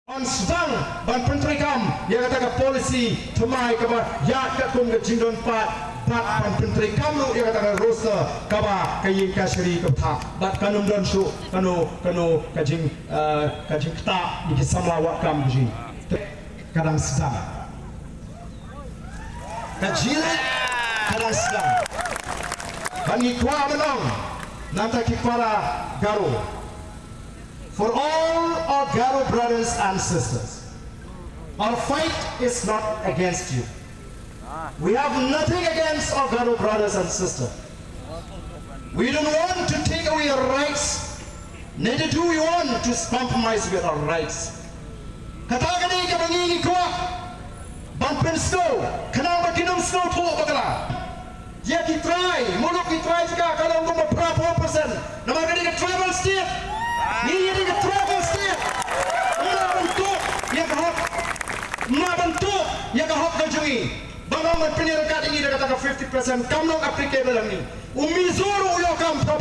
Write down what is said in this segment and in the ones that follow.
On sedang ban Menteri Kam dia kata polisi temai kaba ya kat kum ke jindon pat ban Menteri Kam lu dia kata roster kaba kayin kasri ke tha bat kanum don su kanu kajing kta di samla wa kam ji kadang sedang kajile kadang sedang bagi kwa menong nanti kipara garo. For all our Garo brothers and sisters, our fight is not against you. We have nothing against our Garo brothers and sisters. We don't want to take away your rights, neither do we want to compromise with our rights. Katagani ka bangingi ko, banpen snow, kanang bakinong snow po bagala. Ya kitry, mulok kitry juga kalau mo mapra 4%, namagani ka tribal state. Ini yang travel state, membentuk yang kahok kejungi. Bangun penyerkat ini dia katakan 50%, kamu applicable ini. Umizuru uyakam 4%.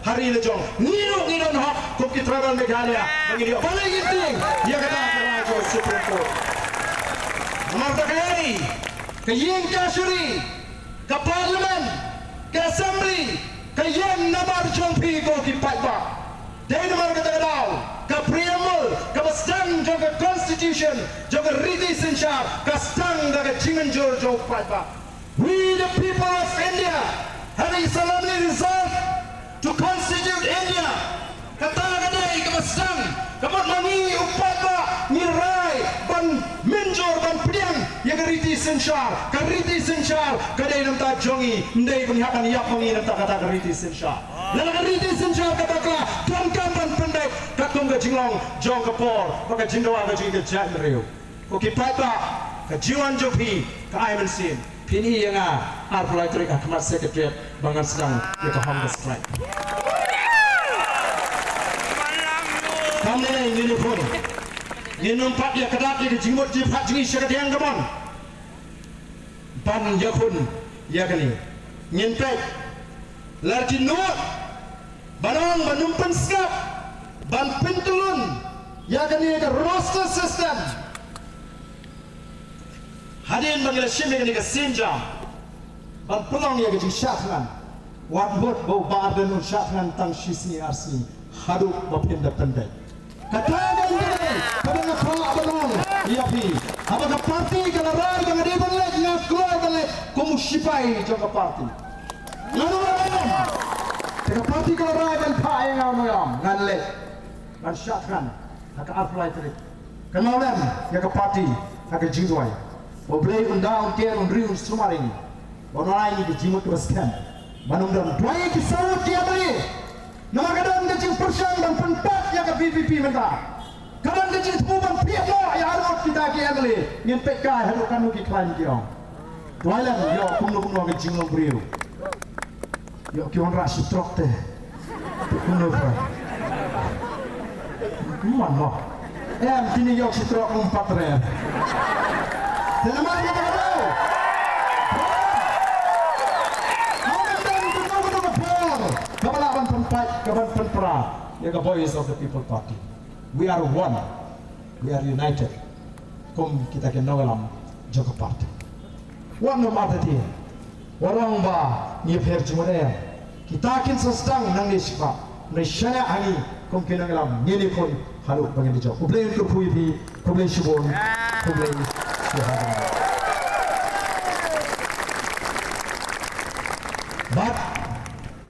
Hari lejong, ngiru hak kopi travel Meghalaya. Begini, paling penting dia katakan raja Supreme Court. Marta Kayani, ke Yen Kashuri, ke Parlimen, ke Assembly, ke Yen Namar Chongpi kopi Patba. Dari mana kita tahu? Ke preamble, ke bestang jaga constitution, jaga riti sensyar, ke stang jaga cingan jor jauh pada. We the people of India, having solemnly resolved to constitute India, kata-kata ke bestang, ke mangi upata, nirai, ban menjor, ban pedang, yang riti sensyar, ke riti sensyar, ke dari nampak jongi, ndai penyihapan yak mengi nampak kata riti sensyar. Lalu riti sensyar kata-kata, kampan pendek katung ke jinglong jong ke por pakai jindoa ke jing ke jat meriu oke pata ke jiwan jopi ke aiman sin pini yang arpulai trik akmat sekretariat bangan sedang ya ke home strike kami ini pun ini nampak ya kedat ya ke jingmut jipat jingi syakatian kemon ban ya pun ya kini nyempek larti nuat Barang menumpan skap, ban pentulun, ya kan ini ada roster system. Hadirin bagi leshim yang ini ke sinjam, ban pelang ya ke jishatkan, wadbot bau badan unshatkan tang shisni arsi, haduk bapinda pendek. Katakan ini, pada ngapa abang, iya pi, apakah parti kalau rai dengan dia balik, yang keluar balik, kamu sipai jaga parti. Lalu apa? Jika parti kalau rai dan pai yang awam nganle, dan syatkan, agak arflai terik. Kenalan, ya ke parti, agak jingwai. Boleh undang dia undriun semua ini. Orang ini dijimut ke baskan. Manungdam dua kisah dia beri. Nama kadang kecil persiang dan pentak yang ke PPP mentah. Kadang kecil tubuhan pihak ya harus kita kian beli. Nyempek kai harukan uki klaim kiong. Dua lem, yo kumno ke jinglong beriu. Yo kion rasi trok teh, kuno fai. Mana? Sini yo si trok 4 rem. Selamat dia tahu. Kepala pentempat, kapan penpera, ya ke voice of the people party. We are one, we are united. Kum kita kenal dalam Joko Party. One nomor tadi. Orang ba ni fer jumaya kita kin sestang nang ni sipa ni syana ani kom kena ngalam ni pun halu bagian dijau problem ke puibi problem subon problem but